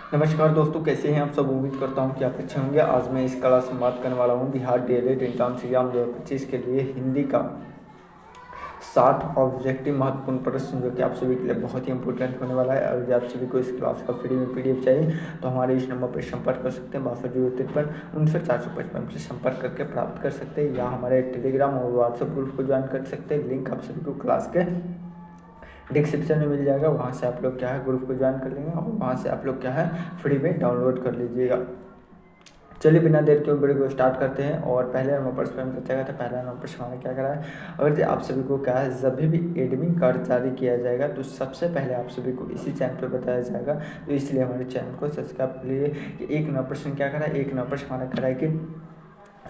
नमस्कार दोस्तों, कैसे हैं आप सब। उम्मीद करता हूं कि आप अच्छे होंगे। आज मैं इस क्लास में बात करने वाला हूं बिहार डीएलएड एंट्रेंस एग्जाम 2025 के लिए हिंदी का 60 ऑब्जेक्टिव महत्वपूर्ण प्रश्न, जो कि आप सभी के लिए बहुत ही इंपॉर्टेंट होने वाला है। और यदि आप सभी को इस क्लास का फ्री में पीडीएफ चाहिए तो हमारे इस नंबर पर संपर्क कर सकते हैं 6203 पर संपर्क करके प्राप्त कर सकते हैं, या हमारे टेलीग्राम और व्हाट्सएप ग्रुप को ज्वाइन कर सकते हैं। लिंक आप सभी को क्लास के डिस्क्रिप्शन में मिल जाएगा। वहाँ से आप लोग क्या है ग्रुप को ज्वाइन कर लेंगे और वहाँ से आप लोग क्या है फ्री में डाउनलोड कर लीजिएगा। चलिए बिना देर के वीडियो को स्टार्ट करते हैं। और पहले नंबर पर हम चर्चा करते हैं। पहला नंबर पर हमारा क्या करा है, अगर आप सभी को क्या है जब भी एडमिट कार्ड जारी किया जाएगा तो सबसे पहले आप सभी को इसी चैनल पर बताया जाएगा। तो इसलिए हमारे चैनल को सब्सक्राइब कर लीजिए। कि एक नंबर प्रश्न क्या करा है, एक नंबर पर हमारा करा है कि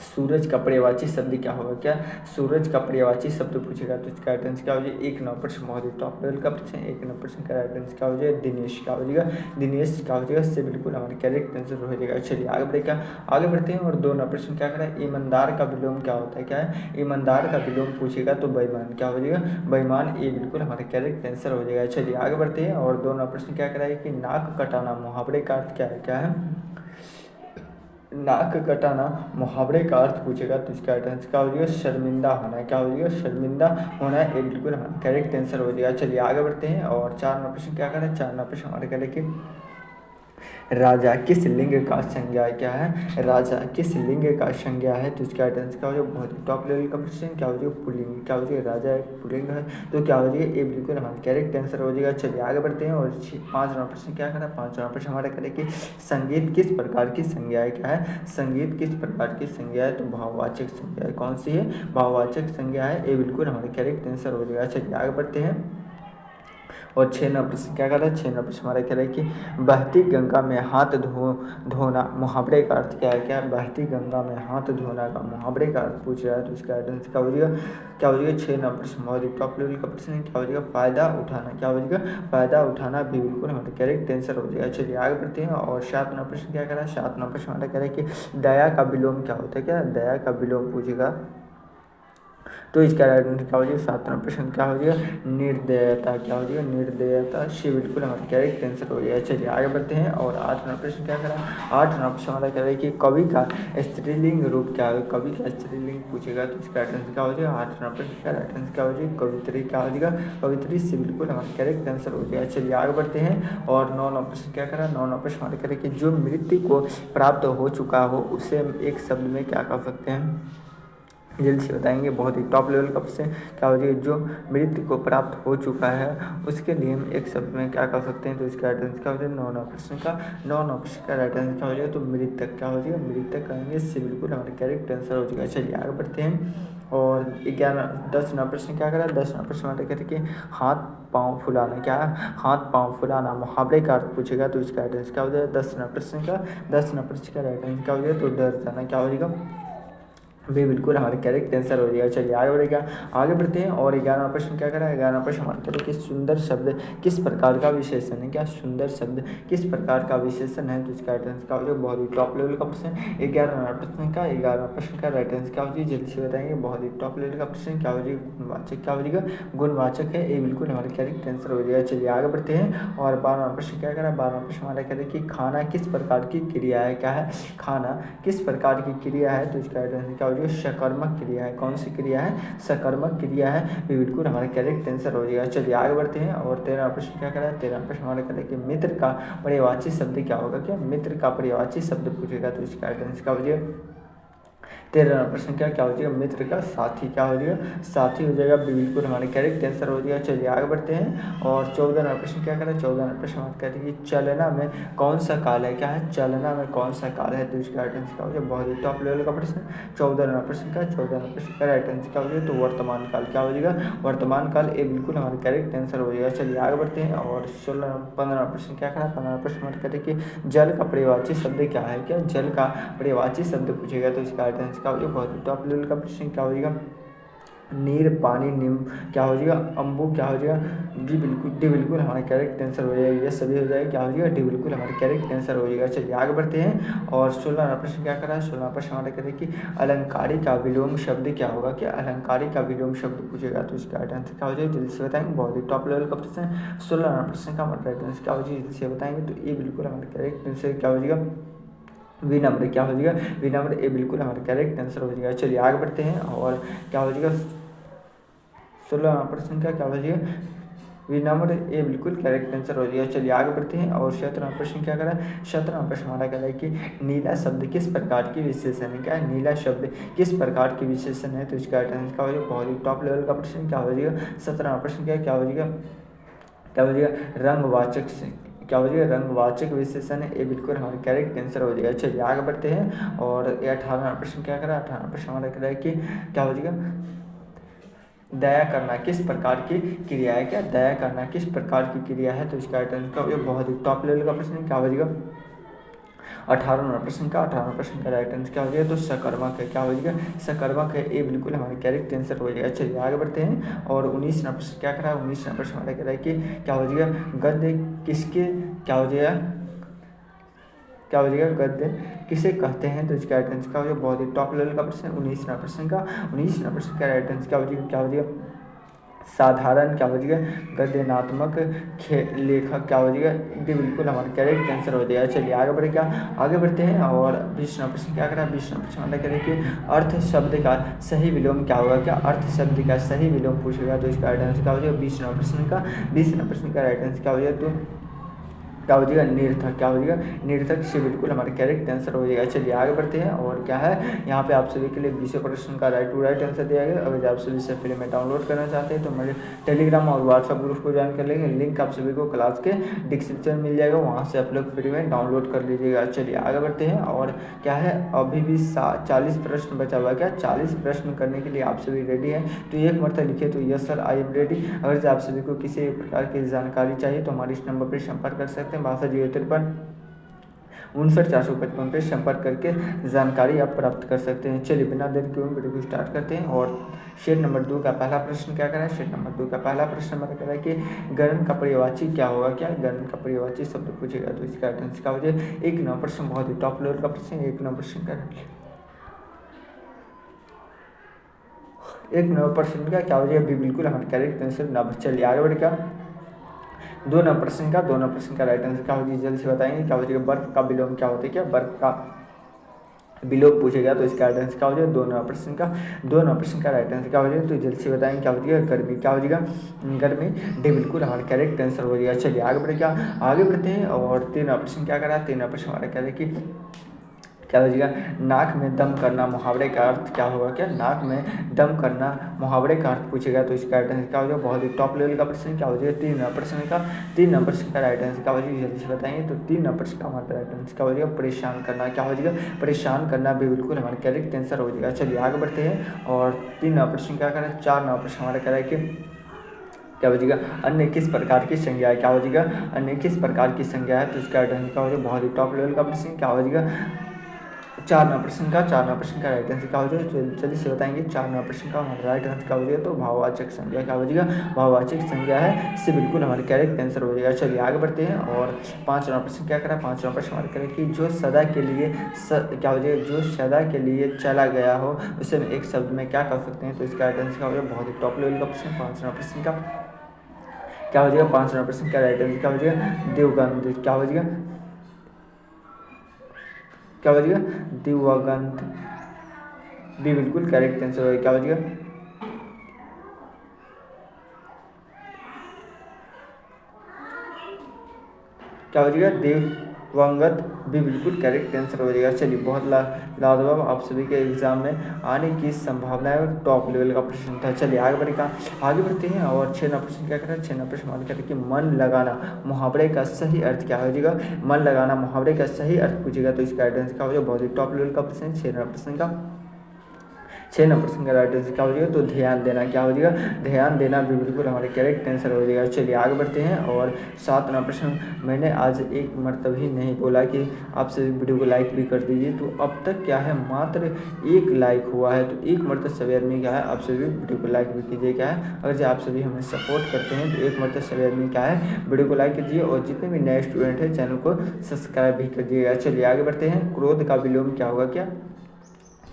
सूरज का पर्यायवाची शब्द क्या होगा। क्या सूरज का पर्यायवाची शब्द पूछेगा तो इसका राइट आंसर क्या हो जाएगा। एक नंबर से बहुत ही टॉप लेवल का प्रश्न। एक नंबर से का राइट आंसर क्या हो जाएगा, दिनेश क्या हो जाएगा, दिनेश क्या हो जाएगा, इससे बिल्कुल हमारे करेक्ट आंसर हो जाएगा। चलिए आगे बढ़ेगा, आगे बढ़ते हैं। और दो नंबर प्रश्न क्या करें, ईमानदार का विलोम क्या होता है। क्या है, ईमानदार का विलोम पूछेगा तो बेईमान क्या हो जाएगा, बेईमान। ये बिल्कुल हमारे करेक्ट आंसर हो जाएगा। चलिए आगे बढ़ते हैं। और दो नंबर प्रश्न क्या कराए कि नाक कटाना मुहावरे का अर्थ क्या है। क्या है, नाक कटाना मुहावरे का अर्थ पूछेगा तो इसका आंसर क्या हो जाएगा, शर्मिंदा होना। क्या हो जाएगा, शर्मिंदा होना। ये बिल्कुल हमारा करेक्ट आंसर हो जाएगा। चलिए आगे बढ़ते हैं। और चार नंबर प्रश्न क्या करें, चार नंबर प्रश्न हमारे करें कि राजा किस लिंग का संज्ञा क्या है, राजा किस लिंग का संज्ञा है तो इसका आंसर क्या हो जाएगा, बहुत ही टॉप लेवल का प्रश्न। क्या हो जाएगा, पुल्लिंग। क्या हो जाएगा, राजा एक पुल्लिंग है तो क्या हो जाएगा, ये बिल्कुल हमारा करेक्ट आंसर हो जाएगा। चलिए आगे बढ़ते हैं। और पाँच नंबर प्रश्न क्या करें, पाँच नंबर प्रश्न हमारा करें कि संगीत किस प्रकार की संज्ञा है। क्या है, संगीत किस प्रकार की संज्ञा है तो भाववाचक संज्ञा है। कौन सी है, भाववाचक संज्ञा है। ये बिल्कुल हमारे करेक्ट आंसर हो जाएगा। चलिए आगे बढ़ते हैं। और छः नंबर प्रश्न क्या कर रहा है, छः नंबर प्रश्न हमारा कह रहा है कि बहती गंगा में हाथ धोना मुहावरे का अर्थ क्या है। क्या है, बहती गंगा में हाथ धोना का मुहावरे का अर्थ पूछ रहा है तो इसका आंसर क्या हो जाएगा, क्या हो जाएगा। छः नंबर प्रश्न बहुत ही टॉप लेवल का प्रश्न है। क्या हो जाएगा, फायदा उठाना। क्या हो जाएगा, फायदा उठाना भी बिल्कुल हमारा करेक्ट आंसर हो जाएगा। चलिए आगे बढ़ते हैं। और सात नंबर प्रश्न क्या कर रहा है, सात नंबर प्रश्न हमारा कह रहा है कि दया का विलोम क्या होता है। क्या, दया का विलोम पूछेगा तो इसका राइट आंसर क्या हो जाएगा, सात नंबर प्रश्न क्या हो जाएगा, निर्दयता। क्या हो जाएगा, निर्दयता। से बिल्कुल हमारा करेक्ट आंसर हो जाएगा। चलिए आगे बढ़ते हैं। और आठ नंबर प्रश्न क्या करा, आठ नंबर प्रश्न हमारा कह रहा है कि कवि का स्त्रीलिंग रूप क्या है। कवि का स्त्रीलिंग पूछेगा तो इसका राइट आंसर क्या हो जाएगा, आठ नंबर प्रश्न का राइट आंसर क्या हो जाएगा, कवित्री। क्या हो जाएगा, कवित्री। से बिल्कुल हमारा करेक्ट आंसर हो जाएगा। चलिए आगे बढ़ते हैं। और नौ नंबर प्रश्न क्या करा, नौ नंबर प्रश्न हमारे कह रहे हैं कि जो मृत्यु को प्राप्त हो चुका हो उसे एक शब्द में क्या कह सकते हैं, जल्द से बताएंगे। बहुत ही टॉप लेवल का प्रश्न। क्या हो जाएगा, जो मृत्यु को प्राप्त हो चुका है उसके लिए हम एक शब्द में क्या कर सकते हैं तो इसका राइट आंसर क्या हो जाएगा, नौ नंबर प्रश्न का, नौ नंबर प्रश्न का राइट आंसर क्या हो जाएगा तो मृतक। क्या हो जाएगा, मृतक कहेंगे। इससे बिल्कुल हमारे करेक्ट आंसर हो जाएगा। चलिए आगे बढ़ते हैं। और ग्यारह दस नंबर प्रश्न क्या करा, दस नंबर प्रश्न हमारे कहते हैं कि हाथ पाँव फुलाना। क्या, हाथ पाँव फुलाना मुहावरे का अर्थ पूछेगा तो इसका राइट आंसर क्या हो जाएगा, दस नंबर प्रश्न का, दस नंबर प्रश्न का राइट आंसर क्या हो जाएगा तो डर जाना। क्या हो जाएगा, भी बिल्कुल हमारे करेक्ट आंसर हो जाएगा। चलिए आगे बढ़ेगा, आगे बढ़ते हैं। और ग्यारह प्रश्न क्या करा है, ग्यारह प्रश्न हमारे करें कि सुंदर शब्द किस प्रकार का विशेषण है। क्या, सुंदर शब्द किस प्रकार का विशेषण है तो इसका राइट आंसर क्या हो जाएगा, बहुत ही टॉप लेवल का प्रश्न। ग्यारह प्रश्न का, ग्यारह प्रश्न का राइट आंसर क्या हो जाएगा, जल्दी से बताएंगे। बहुत ही टॉप लेवल का प्रश्न। क्या हो जाएगा, गुणवाचक। क्या हो जाएगा, गुणवाचक है। ये बिल्कुल हमारे करेक्ट आंसर हो जाएगा। चलिए आगे बढ़ते हैं। और बारहवां प्रश्न क्या करा, बारहवां प्रश्न हमारा कह रहे कि खाना किस प्रकार की क्रिया है। क्या है, खाना किस प्रकार की क्रिया है तो इसका राइट आंसर क्या हो जाएगा, सकर्मक क्रिया है। कौन सी क्रिया है, सकर्मक क्रिया है। ये बिल्कुल हमारा करेक्ट आंसर हो जाएगा। चलिए आगे बढ़ते हैं। और तेरह प्रश्न क्या करा है, तेरह प्रश्न हमारा करें कि मित्र का पर्यायवाची शब्द क्या होगा। क्या, मित्र का पर्यायवाची शब्द पूछेगा तो इसका राइट आंसर क्या हो जाएगा, तेरह प्रश्न क्या हो जाएगा, मित्र का साथी। क्या हो जाएगा, साथी हो जाएगा। बिल्कुल हमारे करेक्ट आंसर हो जाएगा। चलिए आगे बढ़ते हैं। और चौदह नंबर प्रश्न क्या करें, चौदह नंबर प्रश्न बात करते हैं कि चलना में कौन सा काल है। क्या है, चलना में कौन सा काल है तो इसका राइट आंसर क्या हो जाएगा, बहुत ही टॉप लेवल का प्रश्न। चौदह नंबर प्रश्न का, चौदह नंबर प्रश्न का राइट आंसर क्या हो जाएगा तो वर्तमान काल। क्या हो जाएगा, वर्तमान काल। ये बिल्कुल हमारे करेक्ट आंसर हो जाएगा। चलिए आगे बढ़ते हैं। और सोलह पंद्रह प्रश्न क्या करा, पंद्रह प्रश्न बात करते हैं कि जल का पर्यायवाची शब्द क्या है। क्या, जल का पर्यायवाची शब्द पूछेगा तो इसका राइट आंसर क्या हो जाएगा, बहुत ही टॉप लेवल का प्रश्न। क्या हो जाएगा, नीर, पानी, नीम क्या हो जाएगा, अम्बू क्या हो जाएगा, डी बिल्कुल हमारा करेक्ट आंसर हो जाएगा। ये सभी हो जाएगा, क्या हो जाएगा, डी बिल्कुल हमारा करेक्ट आंसर हो जाएगा। चलिए आगे बढ़ते हैं और 16वां प्रश्न क्या करा है। 16वां प्रश्न हमारा कह रहे कि अलंकारी का विलोम शब्द क्या होगा, क्या अलंकारी का विलोम शब्द पूछेगा तो इसका राइट आंसर क्या हो जाएगा, जल्दी से बताएंगे। बहुत ही टॉप लेवल का प्रश्न है। 16वां प्रश्न का हमारा राइट आंसर क्या हो जाएगा, जल्दी से बताएंगे। तो ये बिल्कुल हमारा करेक्ट आंसर क्या हो जाएगा, बी नंबर क्या हो जाएगा, बी नंबर ए बिल्कुल हमारा करेक्ट आंसर हो जाएगा। चलिए आगे बढ़ते हैं और क्या हो जाएगा, 16वां प्रश्न का क्या हो जाएगा, बी नंबर ए बिल्कुल करेक्ट आंसर हो जाएगा। चलिए आगे बढ़ते हैं और 17वां प्रश्न क्या करा है। 17वां प्रश्न हमारा कह रहा है कि नीला शब्द किस प्रकार की विशेषण है, क्या है, नीला शब्द किस प्रकार की विशेषण है तो इसका आंसर क्या हो जाएगा, बहुत ही टॉप लेवल का प्रश्न क्या हो जाएगा। 17वां प्रश्न क्या हो जाएगा, क्या हो जाएगा, रंगवाचक से क्या हो जाएगा, रंगवाचक विशेषण है, ये बिल्कुल हमारा करेक्ट आंसर हो जाएगा। चलिए आगे बढ़ते हैं और ये 18वां प्रश्न क्या करा है। 18वां प्रश्न हमारा कह रहा है कि क्या हो जाएगा, दया करना किस प्रकार की क्रिया है, क्या दया करना किस प्रकार की क्रिया है तो इसका आंसर का ये बहुत ही टॉप लेवल का प्रश्न है, क्या हो जाएगा। 18वां प्रश्न का राइट आंसर क्या हो जाएगा, तो सकर्मक है, क्या हो जाएगा, सकर्मक है, ये बिल्कुल हमारे करेक्ट आंसर हो जाएगा। चलिए आगे बढ़ते हैं और 19वां प्रश्न क्या करा है। 19वां प्रश्न हमारा कह रहा है कि क्या हो जाएगा, गद्य किसके क्या हो जाएगा, क्या हो जाएगा, गद्य किसे कहते हैं तो इसका राइट आंसर क्या हो जाएगा, बहुत ही टॉप लेवल का प्रश्न है। 19वां प्रश्न का राइट आंसर क्या हो जाएगा, क्या हो जाएगा, साधारण क्या हो जाएगा, गद्यनात्मक लेखक क्या हो जाएगा, ये बिल्कुल हमारा करेक्ट आंसर हो जाएगा। चलिए आगे बढ़े, क्या आगे बढ़ते हैं और 20वां प्रश्न क्या करा है। 20वां प्रश्न हमारा करें कि अर्थ शब्द का सही विलोम क्या होगा, क्या अर्थ शब्द का सही विलोम पूछेगा तो इसका राइट आंसर क्या हो जाएगा। 20वां प्रश्न का राइट आंसर क्या हो जाएगा, तो क्या हो जाएगा, निरर्थक, क्या हो जाएगा, निरर्थक से बिल्कुल हमारा करेक्ट आंसर हो जाएगा। चलिए आगे बढ़ते हैं और क्या है, यहाँ पे आप सभी के लिए 20 प्रश्न का राइट टू राइट आंसर दिया गया। अगर आप सभी इसे फ्री में डाउनलोड करना चाहते हैं तो मेरे टेलीग्राम और व्हाट्सअप ग्रुप को ज्वाइन कर लेंगे, लिंक आप सभी को क्लास के डिस्क्रिप्शन में मिल जाएगा, वहाँ से आप लोग फ्री में डाउनलोड कर लीजिएगा। चलिए आगे बढ़ते हैं और क्या है, अभी भी 40 प्रश्न बचा हुआ है, क्या 40 प्रश्न करने के लिए आप सभी रेडी हैं तो एक मरतबा लिखिए तो yes sir I am ready. अगर आप सभी को किसी प्रकार की जानकारी चाहिए तो हमारे इस नंबर पर संपर्क कर सकते हैं, 6253 पे संपर्क करके जानकारी आप प्राप्त कर सकते हैं। चलिए बिना देर के वीडियो को स्टार्ट करते हैं और शेर नंबर 2 का पहला प्रश्न क्या करा है। शेर नंबर 2 का पहला प्रश्न हमारा कह रहा है कि गणन का पर्यायवाची क्या होगा, क्या गणन का पर्यायवाची शब्द पूछेगा तो इसका आंसर क्या हो जाए। एक नंबर प्रश्न बहुत ही टॉप लेवल का प्रश्न है। एक नंबर प्रश्न का क्या हो जाएगा, बिल्कुल हमारे करेक्ट आंसर नंबर। चलिए आगे बढ़ क्या, 2 नंबर प्रश्न का राइट आंसर क्या हो जाएगा, जल्दी से बताएंगे। क्या हो जाएगा, बर्फ का विलोम क्या होता है, क्या बर्फ का विलोम पूछेगा तो इसका राइट आंसर क्या हो जाएगा। 2 नंबर प्रश्न का राइट आंसर क्या हो जाएगा तो जल्दी से बताएंगे। क्या हो जाएगा, गर्मी, क्या हो जाएगा, गर्मी, डी बिल्कुल हमारा करेक्ट आंसर हो जाएगा। चलिए आगे बढ़े, क्या आगे बढ़ते हैं और 3 नंबर प्रश्न क्या करा है। 3 नंबर प्रश्न हमारा कह रहे कि क्या हो जाएगा, नाक में दम करना मुहावरे का अर्थ क्या होगा, क्या नाक में दम करना मुहावरे का अर्थ पूछेगा तो इसका राइट आंसर क्या हो जाएगा। बहुत ही टॉप लेवल का प्रश्न क्या हो जाएगा। 3 नंबर प्रश्न का राइट आंसर क्या हो जाएगा, जल्दी से बताएंगे। तो 3 नंबर प्रश्न का हमारा राइट आंसर क्या हो जाएगा, परेशान करना, क्या हो जाएगा, परेशान करना भी बिल्कुल हमारा करेक्ट आंसर हो जाएगा। चलिए आगे बढ़ते हैं और 3 नंबर प्रश्न क्या करें। 4 नंबर प्रश्न हमारा कह रहा है कि क्या हो जाएगा, अन्य किस प्रकार की संज्ञा है, क्या हो जाएगा, अन्य किस प्रकार की संज्ञा है तो इसका राइट आंसर क्या हो जाएगा। बहुत ही टॉप लेवल का प्रश्न क्या हो जाएगा। 4 नंबर प्रश्न का राइट आंसर क्या हो जाएगा, जल्दी से बताएंगे। 4 नंबर प्रश्न का हमारा राइट आंसर क्या हो जाएगा, तो भाववाचक संज्ञा, क्या हो जाएगा, भाववाचक संज्ञा है, इससे बिल्कुल हमारे करेक्ट आंसर हो जाएगा। चलिए आगे बढ़ते हैं और 5 नंबर प्रश्न क्या करा। 5 नंबर प्रश्न हमारे करें कि जो सदा के लिए क्या हो जाएगा, जो सदा के लिए चला गया हो उसे हम एक शब्द में क्या कर सकते हैं तो इसका राइट आंसर क्या हो जाएगा। बहुत ही टॉप लेवल का प्रश्न। 5 नंबर प्रश्न का क्या हो जाएगा, 5 नंबर प्रश्न का राइट आंसर क्या हो जाएगा, दिवगंध, क्या हो जाएगा, क्या हो जाएगा, दिवगंध, भी बिल्कुल करेक्ट आंसर होगा। क्या हो जाएगा, क्या हो जाएगा, दिवंगत, भी बिल्कुल करेक्ट आंसर हो जाएगा। चलिए बहुत लाजवाब आप सभी के एग्जाम में आने की संभावना है, टॉप लेवल का प्रश्न था। चलिए आगे बढ़ेगा, आगे बढ़ते हैं और 6 नंबर प्रश्न क्या करें। 6 नंबर प्रश्न हमारे कहते हैं कि मन लगाना मुहावरे का सही अर्थ क्या हो जाएगा, मन लगाना मुहावरे का सही अर्थ पूछेगा तो इसका आंसर क्या हो जाएगा। बहुत ही टॉप लेवल का प्रश्न है 6 नंबर प्रश्न का। 6 नंबर प्रश्न का राइट आंसर क्या हो जाएगा, तो ध्यान देना क्या हो जाएगा, ध्यान देना भी बिल्कुल हमारे करेक्ट आंसर हो जाएगा। चलिए आगे बढ़ते हैं। और 7 नंबर प्रश्न, मैंने आज एक मरतब ही नहीं बोला कि आप सभी वीडियो को लाइक भी कर दीजिए, तो अब तक क्या है मात्र 1 लाइक हुआ है, तो एक मरतब सभी आदमी क्या है आप सभी वीडियो को लाइक भी कीजिए। क्या है, अगर जो आप सभी हमें सपोर्ट करते हैं तो एक मरतब सभी आदमी क्या है वीडियो को लाइक कीजिए, और जितने भी नए स्टूडेंट हैं चैनल को सब्सक्राइब भी कर दिएगा। चलिए आगे बढ़ते हैं। क्रोध का विलोम क्या होगा, क्या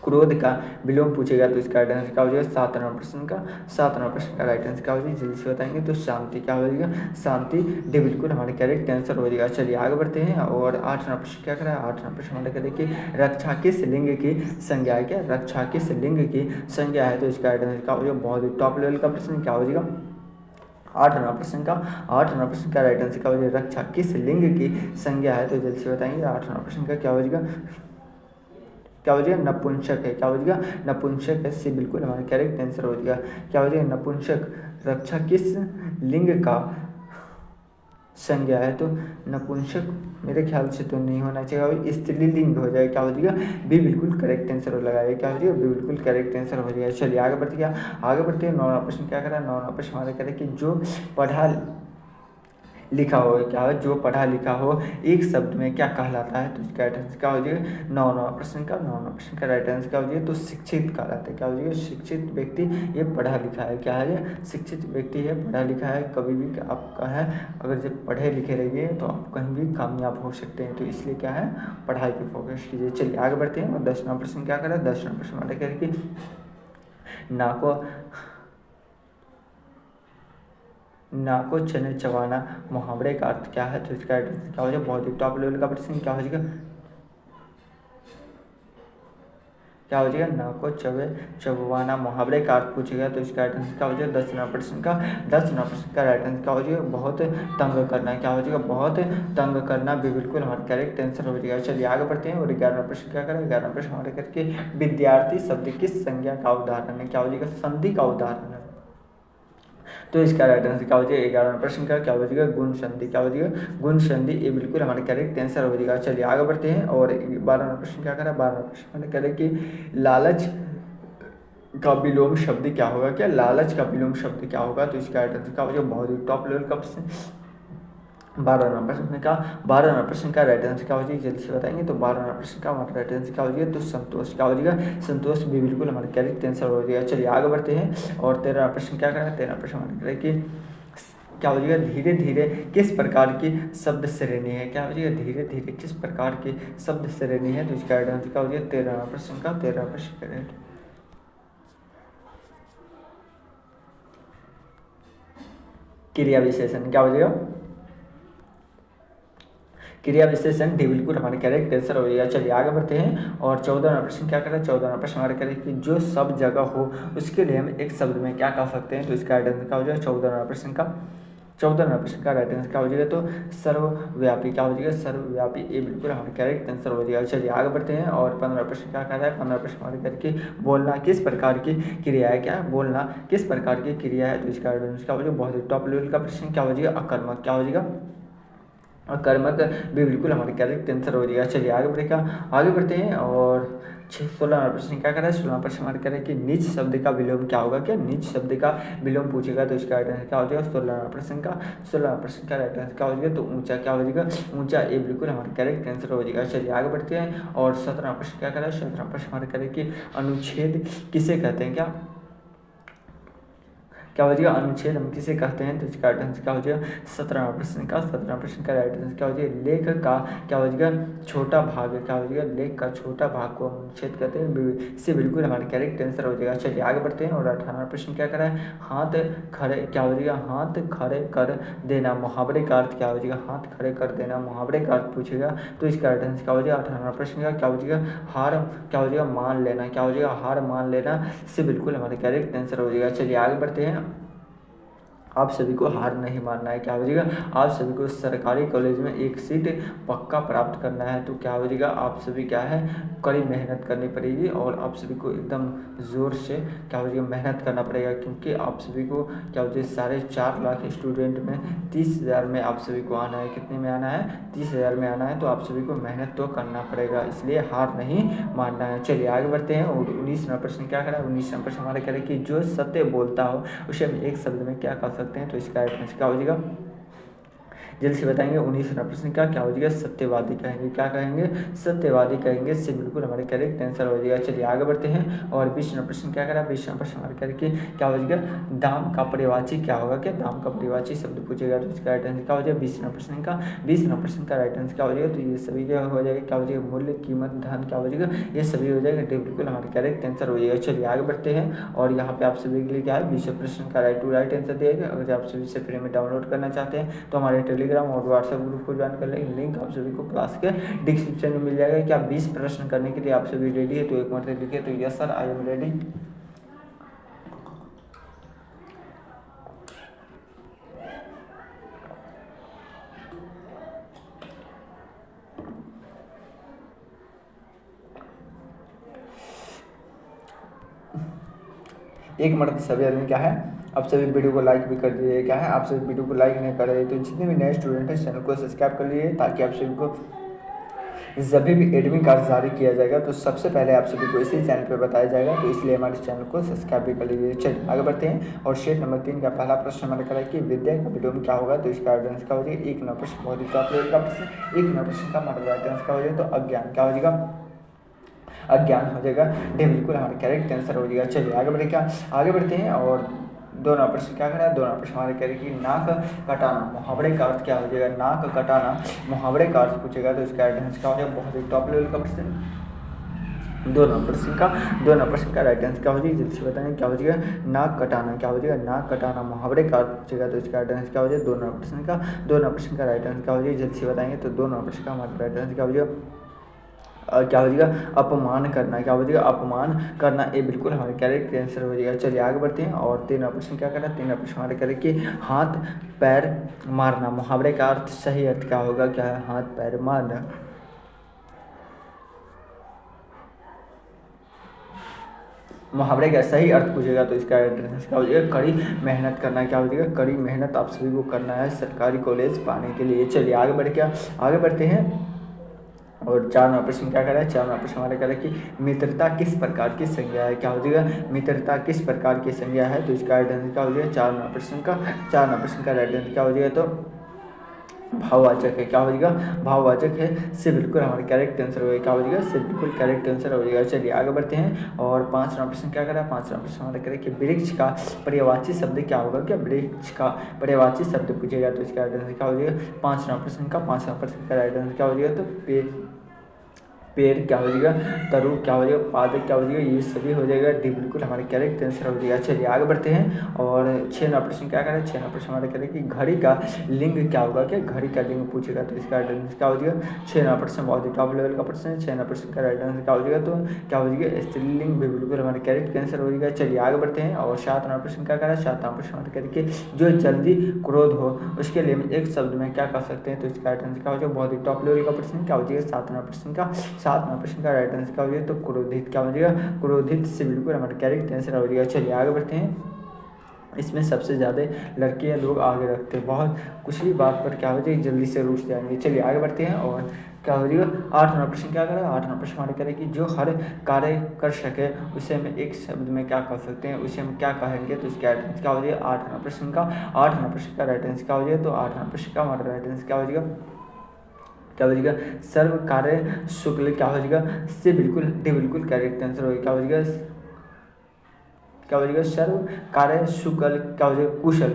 क्रोध का विलोम पूछेगा तो इसका राइट आंसर क्या हो जाएगा, 7 नंबर प्रश्न का 7 नंबर प्रश्न का राइट आंसर क्या हो जाएगा, जल्दी से बताएंगे। तो शांति क्या हो जाएगा, शांति डी बिल्कुल हमारे करेक्ट आंसर हो जाएगा। चलिए आगे बढ़ते हैं। और 8 नंबर प्रश्न क्या करा है, 8 नंबर प्रश्न हमारे कहते हैं कि रक्षा किस लिंग की संज्ञा है, क्या रक्षा किस लिंग की संज्ञा है, तो इसका राइट आंसर क्या हो जाएगा, बहुत ही टॉप लेवल का प्रश्न क्या हो जाएगा, 8 नंबर प्रश्न का 8 नंबर प्रश्न का राइट आंसर क्या हो जाएगा, रक्षा किस लिंग की संज्ञा है, तो जल्दी से बताएंगे। 8 नंबर प्रश्न का क्या हो जाएगा, क्या हो जाएगा, नपुंसक है, क्या हो जाएगा, नपुंसक है, सी बिल्कुल हमारा करेक्ट आंसर हो जाएगा। क्या हो जाएगा, नपुंसक, रक्षा किस लिंग का संज्ञा है, तो नपुंसक मेरे ख्याल से तो नहीं होना चाहिए, स्त्रीलिंग हो जाए, क्या हो जाएगा, बी बिल्कुल करेक्ट आंसर हो लगाए, क्या हो जाएगा, बी बिल्कुल करेक्ट आंसर हो जाएगा। चलिए आगे बढ़ते हैं, आगे बढ़ते हैं। 9 नंबर प्रश्न क्या करा है, 9 नंबर प्रश्न हमारे कह रहे हैं कि जो पढ़ा लिखा हो, क्या है, जो पढ़ा लिखा हो एक शब्द में क्या कहलाता है, तो इसका राइट आंसर क्या हो जाएगा, 9 नंबर प्रश्न का 9 नंबर प्रश्न का राइट आंसर क्या हो जाएगा, तो शिक्षित कहलाता है, क्या हो जाएगा, शिक्षित व्यक्ति ये पढ़ा लिखा है, क्या है, शिक्षित व्यक्ति है, पढ़ा लिखा है। कभी भी आपका है अगर जब पढ़े लिखे रहिए तो आप कहीं भी कामयाब हो सकते हैं, तो इसलिए क्या है पढ़ाई पर फोकस कीजिए। चलिए आगे बढ़ते हैं। और 10 नंबर प्रश्न क्या करें, 10 नंबर प्रश्न हमारे कह रहे कि नाको चने चबाना मुहावरे का अर्थ क्या है, तो इसका राइट आंसर क्या हो जाएगा, बहुत ही टॉप लेवल का प्रश्न क्या हो जाएगा, क्या हो जाएगा, नाको चबवाना मुहावरे का अर्थ पूछेगा, तो इसका राइट आंसर क्या हो जाएगा, 10 नंबर प्रश्न का 10 नंबर प्रश्न का राइट आंसर क्या हो जाएगा, बहुत तंग करना, क्या हो जाएगा, बहुत तंग करना भी बिल्कुल हमारा करेक्ट आंसर हो जाएगा। चलिए आगे बढ़ते हैं। और 11 प्रश्न क्या करें, 11 प्रश्न हमारे करके विद्यार्थी शब्द किस संज्ञा का उदाहरण है, क्या हो जाएगा, संधि का उदाहरण है, तो इसका राइट आंसर क्या हो जाएगा, 11 प्रश्न का क्या हो जाएगा, गुण संधि, क्या हो जाएगा, गुण संधि, ये बिल्कुल हमारे करेक्ट आंसर हो जाएगा। चलिए आगे बढ़ते हैं। और 12 प्रश्न क्या करें, 12 प्रश्न मैंने करें कि लालच का विलोम शब्द क्या होगा, क्या लालच का विलोम शब्द क्या होगा, तो इसका राइट आंसर क्या हो जाएगा, बहुत ही टॉप लेवल का प्रश्न 12 नंबर प्रश्न का 12 नंबर प्रश्न का राइट आंसर क्या हो जाएगा, जल्दी से बताएंगे। तो 12 नंबर प्रश्न का हमारा राइट आंसर क्या हो जाएगा, तो संतोष, क्या हो जाएगा, संतोष भी बिल्कुल हमारे करेक्ट आंसर हो जाएगा। चलिए आगे बढ़ते हैं। और 13 प्रश्न क्या करें, 13 प्रश्न हमारे करें कि क्या हो जाएगा, धीरे धीरे किस प्रकार की शब्द श्रेणी है, क्या हो जाएगा, धीरे धीरे किस प्रकार की शब्द श्रेणी है, तो इसका राइट आंसर क्या हो जाएगा, 13 प्रश्न का 13 प्रश्न करेक्ट क्रिया विशेषण, क्या हो जाएगा, क्रिया विशेषण डी बिल्कुल हमारे करेक्ट आंसर हो जाएगा। चलिए आगे बढ़ते हैं। और 14 नंबर प्रश्न क्या करें, 14 नंबर प्रश्न हमारे करें कि जो सब जगह हो उसके लिए हम एक शब्द में क्या कह सकते हैं, तो इसका राइट आंसर क्या हो जाएगा, 14 नंबर प्रश्न का 14 नंबर प्रश्न का राइट आंसर क्या हो जाएगा, तो सर्वव्यापी, क्या हो जाएगा, सर्वव्यापी, ये बिल्कुल हमारे करेक्ट आंसर हो जाएगा। चलिए आगे बढ़ते हैं। और 15 प्रश्न क्या कह रहा है, 15 प्रश्न हमारे करके बोलना किस प्रकार की क्रिया है, क्या बोलना किस प्रकार की क्रिया है, तो इसका राइट आंसर क्या हो जाएगा, बहुत ही टॉप लेवल का प्रश्न क्या हो जाएगा, अकर्मक, क्या हो जाएगा, और कर्मक भी बिल्कुल हमारे करेक्ट आंसर हो जाएगा। चलिए आगे बढ़ते हैं। और 16 प्रश्न क्या करें, 16 प्रश्न हमारे करें कि नीच शब्द का विलोम क्या होगा, क्या नीच शब्द का विलोम पूछेगा, तो इसका राइट आंसर क्या हो जाएगा, 16 प्रश्न का 16 प्रश्न का राइट आंसर क्या हो जाएगा, तो ऊंचा, क्या हो जाएगा, ऊंचा, ये बिल्कुल हमारे करेक्ट आंसर हो जाएगा। चलिए आगे बढ़ते हैं। और 17 प्रश्न क्या करें, 17 प्रश्न हमारे करें कि अनुच्छेद किसे कहते हैं, क्या हो जाएगा, अनुच्छेद हम किसे कहते हैं, तो इसका राइट आंसर क्या हो जाएगा, 17 प्रश्न का 17 प्रश्न का राइट आंसर क्या हो जाएगा, लेख का क्या हो जाएगा, छोटा भाग, क्या हो जाएगा, लेख का छोटा भाग को हम अनुच्छेद कहते हैं, इससे बिल्कुल हमारे करेक्ट आंसर हो जाएगा। चलिए आगे बढ़ते हैं। और 18 प्रश्न क्या करा है, हाथ खड़े, क्या हो जाएगा, हाथ खड़े कर देना मुहावरे का अर्थ क्या हो जाएगा, हाथ खड़े कर देना मुहावरे का अर्थ पूछेगा, तो इसका राइट आंसर क्या हो जाएगा, 18 प्रश्न का क्या हो जाएगा, हार, क्या हो जाएगा, मान लेना, क्या हो जाएगा, हार मान लेना, इससे बिल्कुल हमारे करेक्ट आंसर हो जाएगा। चलिए आगे बढ़ते हैं। आप सभी को हार नहीं मानना है। क्या हो जाएगा, आप सभी को सरकारी कॉलेज में एक सीट पक्का प्राप्त करना है। तो क्या हो जाएगा, आप सभी क्या है कड़ी मेहनत करनी पड़ेगी और आप सभी को एकदम ज़ोर से क्या हो जाएगा मेहनत करना पड़ेगा, क्योंकि आप सभी को क्या हो जाएगा 4.5 लाख स्टूडेंट में 30,000 में आप सभी को आना है। कितने में आना है, 30,000 में आना है। तो आप सभी को मेहनत तो करना पड़ेगा, इसलिए हार नहीं मानना है। चलिए आगे बढ़ते हैं। और 19वां प्रश्न क्या करा, 19वां प्रश्न हमारे करें कि जो सत्य बोलता हो उसे हम एक शब्द में क्या कह सकते हैं। तो इसका आंसर क्या हो जाएगा, जल्द से बताएंगे। 19वां प्रश्न का क्या हो जाएगा, सत्यवादी कहेंगे। क्या कहेंगे, सत्यवादी कहेंगे। इससे बिल्कुल हमारे करेक्ट आंसर हो जाएगा। चलिए आगे बढ़ते हैं। और 20वां प्रश्न क्या करा, 20वां प्रश्न हमारे करके क्या हो जाएगा, दाम का परिवाची क्या होगा, क्या दाम का परिवाची शब्द पूछेगा। तो इसका राइट आंसर क्या हो जाएगा, 20वां प्रश्न का 20वां प्रश्न का राइट आंसर क्या हो जाएगा। तो ये सभी क्या हो जाएगा, क्या हो जाएगा, मूल्य, कीमत, धन क्या हो जाएगा, ये सभी हो जाएगा। बिल्कुल हमारे करेक्ट आंसर हो जाएगा। चलिए आगे बढ़ते हैं। और यहाँ पे आप सभी के लिए क्या है, 20वें प्रश्न का राइट आंसर दिया। अगर आप सभी से फ्री में डाउनलोड करना चाहते हैं तो हमारे टेलीग्राम और व्हाट्सएप ग्रुप को ज्वाइन कर लेंगे। लिंक आप सभी को क्लास के डिस्क्रिप्शन में मिल जाएगा। क्या 20 प्रश्न करने के लिए आप सभी रेडी है, तो एक मरतबा लिखे तो yes sir I am ready. एक मरतबा सभी आदमी क्या है, आप सभी वीडियो को लाइक भी कर दीजिए। क्या है, आप सभी वीडियो को लाइक नहीं कर रहे तो जितने भी नए स्टूडेंट हैं चैनल को सब्सक्राइब कर लीजिए, ताकि आप सभी को जब भी एडमिट कार्ड जारी किया जाएगा तो सबसे पहले आप सभी को इसी चैनल पे बताया जाएगा। तो इसलिए हमारे चैनल को सब्सक्राइब भी कर लीजिए। चलिए आगे बढ़ते हैं। और शेट नंबर 3 का पहला प्रश्न हमारे करा कि विद्या का विलोम क्या होगा। तो इसका आंसर क्या हो जाएगा, एक नंबर प्रश्न बहुत ही टॉप लेवल का प्रश्न। एक नंबर प्रश्न का मतलब राइट आंसर क्या हो जाएगा, तो अज्ञान क्या हो जाएगा, अज्ञान हो जाएगा। बिल्कुल हमारे करेक्ट आंसर हो जाएगा। चलिए आगे बढ़े, क्या आगे बढ़ते हैं। और 2वां प्रश्न क्या करा, 2वां प्रश्न हमारे कह रहे कि नाक कटाना मुहावरे का अर्थ क्या हो जाएगा, नाक कटाना मुहावरे का अर्थ पूछेगा। तो इसका आंसर क्या हो जाएगा, बहुत ही टॉप लेवल का प्रश्न। 2वां प्रश्न का राइट आंसर क्या हो जाएगा, जल्दी से बताएं क्या हो जाएगा, नाक कटाना क्या हो जाएगा, नाक कटाना मुहावरे का अर्थ पूछेगा। तो इसका राइट आंसर क्या हो जाएगा, 2वां प्रश्न का राइट आंसर क्या हो जाएगा, जल्दी से बताएंगे। तो 2वां प्रश्न का हमारा राइट आंसर क्या हो जाएगा, क्या हो जाएगा, अपमान करना क्या हो जाएगा, अपमान करना। ये बिल्कुल हमारे करेक्ट आंसर हो जाएगा। चलिए आगे बढ़ते हैं। और 3वां प्रश्न क्या करना, 3वां प्रश्न हमारे करें कि हाथ पैर मारना मुहावरे का अर्थ, सही अर्थ क्या होगा, क्या है, हाथ पैर मारना। मुहावरे का सही अर्थ पूछेगा। तो इसका आंसर क्या हो जाएगा, कड़ी मेहनत करना क्या हो जाएगा, कड़ी मेहनत आप सभी को करना है सरकारी कॉलेज पाने के लिए। चलिए आगे बढ़ के आगे बढ़ते हैं। और 4वां प्रश्न क्या करें, 4वां प्रश्न हमारे करें कि मित्रता किस प्रकार की संज्ञा है। क्या हो जाएगा, मित्रता किस प्रकार की संज्ञा है। तो इसका राइट आंसर क्या हो जाएगा, 4वां प्रश्न का राइट आंसर क्या हो जाएगा, तो भाववाचक है। क्या हो जाएगा, भाववाचक है। से बिल्कुल हमारे करेक्ट आंसर हो जाएगा। क्या हो जाएगा, से बिल्कुल करेक्ट आंसर हो जाएगा। चलिए आगे बढ़ते हैं। और 5वां प्रश्न क्या करा, 5वां प्रश्न हमारे करें कि वृक्ष का पर्यायवाची शब्द क्या होगा, क्या वृक्ष का पर्यायवाची शब्द पूछेगा। तो इसका राइट आंसर क्या हो जाएगा, 5वां प्रश्न का राइट आंसर क्या हो जाएगा, तो पेड़ क्या हो जाएगा, तरु क्या हो जाएगा, पादक क्या हो जाएगा, ये सभी हो जाएगा। डी बिल्कुल हमारे करेक्ट आंसर हो जाएगा। चलिए आगे बढ़ते हैं। और 6वां प्रश्न क्या करें, 6वां प्रश्न हमारे करें कि घड़ी का लिंग क्या होगा, क्या घड़ी का लिंग पूछेगा। तो इसका राइट आंसर क्या हो जाएगा, 6वां प्रश्न बहुत ही टॉप लेवल का प्रश्न है। 6वां प्रश्न का राइट आंसर क्या हो जाएगा, तो क्या हो जाएगा, स्त्रीलिंग भी बिल्कुल हमारे करेक्ट आंसर हो जाएगा। चलिए आगे बढ़ते हैं। और 7वां प्रश्न क्या करें, 7वां प्रश्न हमारे करें कि जो जल्दी क्रोध हो उसके लिए हम एक शब्द में क्या कर सकते हैं। तो इसका राइट आंसर क्या हो जाएगा, बहुत ही टॉप लेवल का प्रश्न क्या हो जाएगा, 7वां प्रश्न का राइट आंसर क्या हो जाएगा, तो क्रोधित क्या हो जाएगा, क्रोधित से बिल्कुल हमारे करेक्ट आंसर हो जाएगा। चलिए आगे बढ़ते हैं। इसमें सबसे ज़्यादा लड़कियां लोग आगे रखते हैं, बहुत कुछ भी बात पर क्या हो जाएगी जल्दी से रुक जाएंगे। चलिए आगे बढ़ते हैं। और क्या हो जाएगा, 8वां प्रश्न क्या करें, 8वां प्रश्न हमारे करें कि जो हर कार्य कर सके उसे हम एक शब्द में क्या कर सकते हैं, उसे हम क्या कहेंगे। तो इसका राइट आंसर क्या हो जाएगा, 8वां प्रश्न का राइट आंसर क्या हो जाएगा, तो 8वां प्रश्न का हमारा राइट आंसर क्या हो जाएगा, क्या हो जाएगा, सर्व कार्य शुक्ल क्या हो जाएगा, से बिल्कुल करेक्ट आंसर हो क्या हो जाएगा, क्या हो जाएगा, सर्व कार्य शुक्ल क्या हो जाएगा,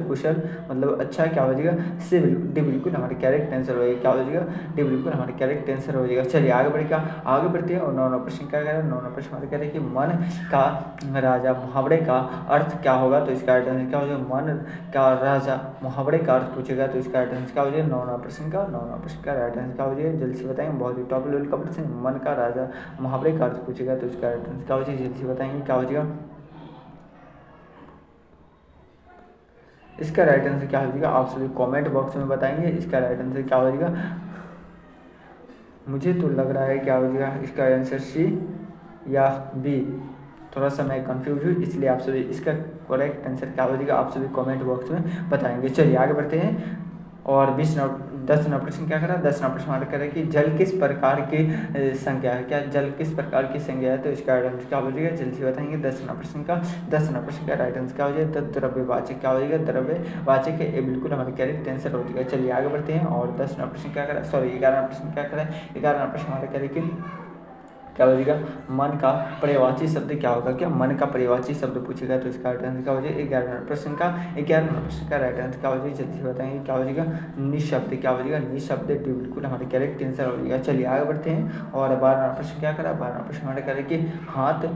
कुशल मतलब अच्छा क्या हो जाएगा, से बिल्कुल हमारे करेक्ट आंसर हो जाएगा। क्या हो जाएगा, डी बिल्कुल हमारे करेक्ट आंसर हो जाएगा। चलिए आगे बढ़ेगा, आगे बढ़ते हैं। और 9वां प्रश्न क्या कह रहे हैं, 9वां प्रश्न हमारे कह रहे हैं कि मन का राजा मुहावरे का अर्थ क्या होगा। तो इसका राइट आंसर क्या हो जाएगा, मन का राजा मुहावरे का अर्थ पूछेगा। तो इसका राइट आंसर क्या हो जाएगा, 9वां प्रश्न का राइट आंसर क्या हो जाएगा, जल्दी से बताएंगे, बहुत ही टॉप लेवल का प्रश्न, मन का राजा मुहावरे का अर्थ पूछेगा। तो इसका राइट आंसर क्या हो जाएगा, जल्दी से बताएंगे क्या हो जाएगा, इसका राइट आंसर क्या हो जाएगा आप सभी कमेंट बॉक्स में बताएंगे। इसका राइट आंसर क्या हो जाएगा, मुझे तो लग रहा है क्या हो जाएगा इसका आंसर सी या बी। थोड़ा सा मैं कंफ्यूज हूँ, इसलिए आप सभी इसका करेक्ट आंसर क्या हो जाएगा आप सभी कमेंट बॉक्स में बताएंगे। चलिए आगे बढ़ते हैं। और 10 नंबर प्रश्न क्या करा, 10 नंबर प्रश्न हमारा कह रहा है कि जल किस प्रकार की संज्ञा है। क्या जल किस प्रकार की संज्ञा है, तो इसका राइट आंसर क्या हो जाएगा जल्दी से बताएंगे। 10 नंबर प्रश्न का राइट आंसर क्या हो जाएगा, द्रव्यवाचक क्या हो जाएगा, द्रव्यवाचक है, ये बिल्कुल हमारे करेक्ट आंसर हो जाएगा। चलिए आगे बढ़ते हैं। और 10 नंबर प्रश्न क्या करा, सॉरी 11 नंबर प्रश्न क्या करा है, 11 नंबर प्रश्न हमारा कह रहे कि क्या हो जाएगा, मन का पर्यायवाची शब्द क्या होगा। क्या मन का पर्यायवाची शब्द पूछेगा, तो इसका राइट आंसर क्या हो जाएगा 11 नंबर प्रश्न का राइट आंसर क्या हो जाएगा जल्दी से बताएंगे। क्या हो जाएगा, निशब्द क्या हो जाएगा, निशब्द बिल्कुल हमारे करेक्ट आंसर हो जाएगा। चलिए आगे बढ़ते हैं। और 12 नंबर प्रश्न क्या करा, 12 नंबर प्रश्न हमारे कह रहे कि हाथ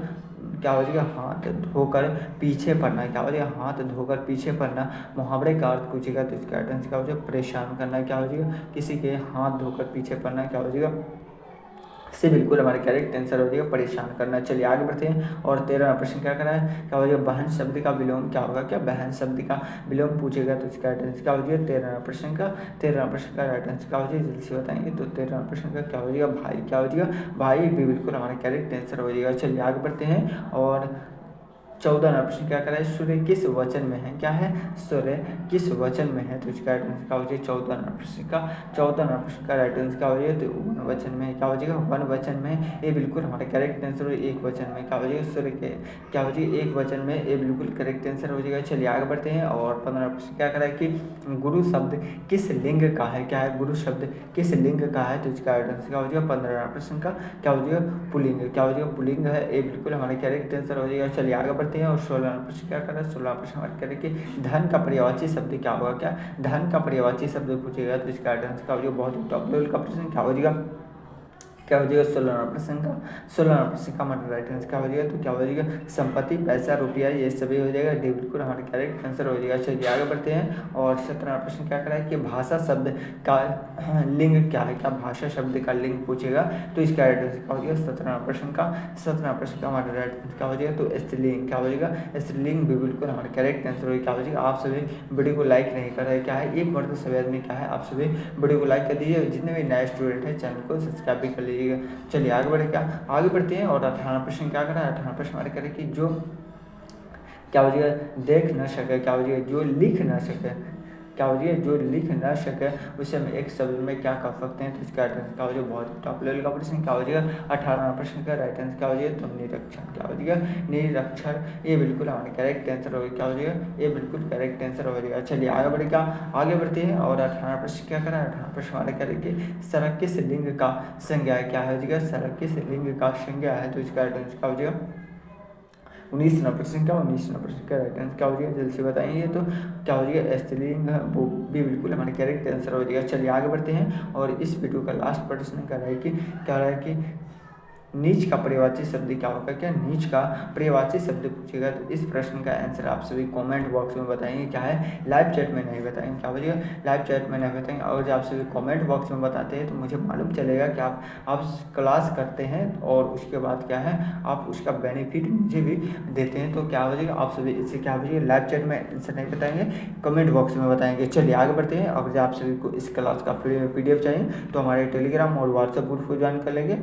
क्या हो जाएगा, हाथ धोकर पीछे पड़ना। क्या हो जाएगा, हाथ धोकर पीछे पड़ना मुहावरे का अर्थ पूछेगा, तो इसका राइट आंसर क्या हो जाएगा, परेशान करना। क्या हो जाएगा, किसी के हाथ धोकर पीछे पड़ना क्या हो जाएगा, से बिल्कुल हमारे करेक्ट आंसर हो जाएगा परेशान करना। चलिए आगे बढ़ते हैं। और 13वां प्रश्न क्या करा है, क्या हो जाएगा, बहन शब्द का विलोम क्या होगा। क्या बहन शब्द का विलोम पूछेगा, तो इसका राइट आंसर क्या हो जाएगा 13वां प्रश्न का राइट आंसर क्या हो जाएगा जल्दी से बताएंगे। तो 13वां प्रश्न का क्या हो जाएगा, भाई क्या हो जाएगा, भाई भी बिल्कुल हमारा करेक्ट आंसर हो जाएगा। चलिए आगे बढ़ते हैं। और 14 नंबर प्रश्न क्या करा है, सूर्य किस वचन में है। क्या है, सूर्य किस वचन में है, तो इसका राइट आंसर क्या हो जाएगा 14 नंबर प्रश्न का राइट आंसर क्या हो जाएगा, तो वन वचन में क्या हो जाएगा, वन वचन में, ये बिल्कुल हमारा करेक्ट आंसर हो। एक वचन में क्या हो जाएगा, सूर्य के क्या हो जाएगा एक वचन में, ये बिल्कुल करेक्ट आंसर हो जाएगा। चलिए आगे बढ़ते हैं। और 15 प्रश्न क्या करा है कि गुरु शब्द किस लिंग का है। क्या है, गुरु शब्द किस लिंग का है, तो इसका राइट आंसर क्या हो जाएगा 15 प्रश्न का क्या हो जाएगा पुलिंग। क्या हो जाएगा, पुलिंग है, ये बिल्कुल हमारा करेक्ट आंसर हो जाएगा। चलिए आगे बढ़ते हैं। और 16 प्रश्न क्या करें, 16 प्रश्न हमारे करें कि धन का पर्यायवाची शब्द क्या होगा। क्या धन का पर्यायवाची शब्द पूछेगा, तो इसका आंसर क्या हो जाएगा, बहुत ही टॉप लेवल का प्रश्न क्या हो जाएगा, क्या हो जाएगा 16 प्रश्न का हमारा राइट आंसर क्या हो जाएगा, तो क्या हो जाएगा संपत्ति, पैसा, रुपया, ये सभी हो जाएगा डी बिल्कुल हमारे करेक्ट आंसर हो जाएगा। चलिए आगे बढ़ते हैं। और 17 प्रश्न क्या करा है कि भाषा शब्द का लिंग क्या है। क्या भाषा शब्द का लिंग पूछेगा, तो इसका राइट आंसर क्या हो जाएगा 17 प्रश्न का हमारा राइट आंसर क्या हो जाएगा, तो स्त्रीलिंग क्या हो जाएगा, स्त्रीलिंग भी बिल्कुल हमारे करेक्ट आंसर हो क्या हो जाएगा। आप सभी वीडियो को लाइक नहीं कर रहे, क्या है एक बार तो सभी आदमी क्या है, आप सभी वीडियो को लाइक कर दीजिए, जितने भी नए स्टूडेंट हैं चैनल को सब्सक्राइब भी कर लीजिए। चलिए आगे बढ़े, क्या आगे बढ़ते हैं। और 18 प्रश्न क्या करा है, 18 प्रश्न हमारे करें कि जो क्या हो जाएगा देख न सके, क्या हो जाएगा जो लिख न सके, क्या हो जाएगा जो लिख न सके उसे हम एक शब्द में क्या कर सकते हैं, तो इसका राइट आंसर क्या हो जाएगा, बहुत टॉप लेवल का प्रश्न क्या हो जाएगा 18 प्रश्न का राइट आंसर क्या हो जाएगा, तो निरक्षर क्या हो जाएगा, निरक्षर, ये बिल्कुल हमारे करेक्ट आंसर होगा। क्या हो जाएगा, ये बिल्कुल करेक्ट आंसर हो जाएगा। चलिए आगे बढ़ेगा, आगे बढ़ते हैं। और 18 प्रश्न क्या करा है, 18 प्रश्न हमारे करेंगे सड़क किस लिंग का संज्ञा है। क्या हो जाएगा, सड़क किस लिंग का संज्ञा है, तो इसका राइट आंसर क्या हो जाएगा 19 नंबर प्रश्न का राइट आंसर क्या हो जाएगा जल्द से बताएंगे। तो क्या हो जाएगा स्त्रीलिंग, वो भी बिल्कुल हमारे करेक्ट आंसर हो जाएगा। चलिए आगे बढ़ते हैं। और इस वीडियो का लास्ट प्रश्न क्या है कि क्या रहा है कि नीच का पर्यायवाची शब्द क्या होगा। क्या नीच का पर्यायवाची शब्द पूछेगा, तो इस प्रश्न का आंसर आप सभी कमेंट बॉक्स में बताएंगे। क्या है, लाइव चैट में नहीं बताएंगे, क्या बोलिएगा लाइव चैट में नहीं बताएंगे। और जब आप सभी कमेंट बॉक्स में बताते हैं तो मुझे मालूम चलेगा कि आप क्लास करते हैं, और उसके बाद क्या है आप उसका बेनिफिट मुझे भी देते हैं। तो क्या हो जाएगा, आप सभी इससे क्या हो जाएगा लाइव चैट में आंसर नहीं बताएंगे, कमेंट बॉक्स में बताएंगे। चलिए आगे बढ़ते हैं। अगर आप सभी को इस क्लास का PDF चाहिए तो हमारे टेलीग्राम और व्हाट्सएप ग्रुप को ज्वाइन कर लेंगे,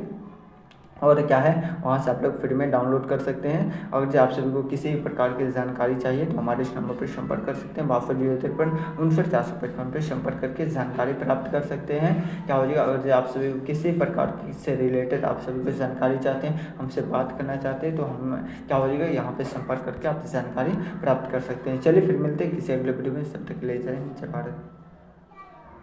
और क्या है वहाँ से आप लोग फ्री में डाउनलोड कर सकते हैं। और जो आप सभी को किसी भी प्रकार की जानकारी चाहिए तो हमारे इस नंबर पर संपर्क कर सकते हैं, 6253 पर संपर्क करके जानकारी प्राप्त कर सकते हैं। क्या हो जाएगा, अगर जो आप सभी को किसी प्रकार की से रिलेटेड आप सभी को जानकारी चाहते हैं, हमसे बात करना चाहते हैं, तो हम क्या हो जाएगा यहाँ पर संपर्क करके आप जानकारी प्राप्त कर सकते हैं। चलिए फिर मिलते हैं किसी अगले वीडियो में, सब तक ले जाए जय भारत।